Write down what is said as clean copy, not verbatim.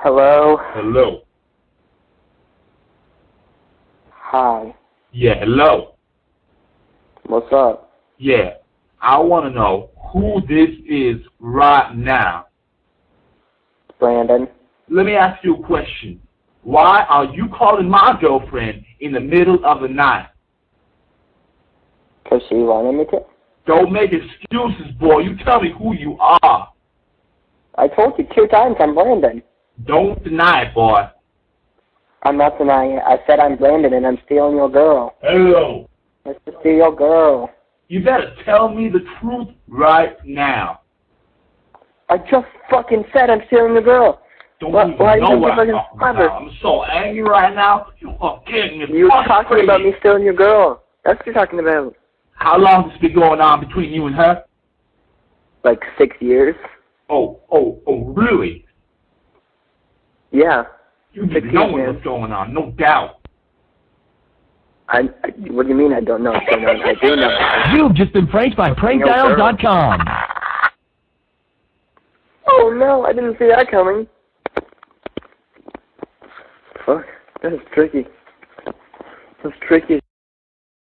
Hello? Hello. Hi. Yeah, hello. What's up? Yeah, I want to know who this is right now. Brandon. Let me ask you a question. Why are you calling my girlfriend in the middle of the night? Because she wanted me to? Don't make excuses, boy. You tell me who you are. I told you 2 times I'm Brandon. Don't deny it, boy. I'm not denying it. I said I'm Brandon and I'm stealing your girl. Hello. Let's just steal your girl. You better tell me the truth right now. I just fucking said I'm stealing your girl. Don't Why even know what I'm you talking about. I'm so angry right now. You are getting me. You're talking about me stealing your girl. That's what you're talking about. How long has this been going on between you and her? Like 6 years. Oh, really? Yeah. You need to know what's going on, no doubt. What do you mean I don't know what's going on? I do know. You've just been pranked by prankdial.com. Oh no, I didn't see that coming. Fuck, that's tricky. That's tricky.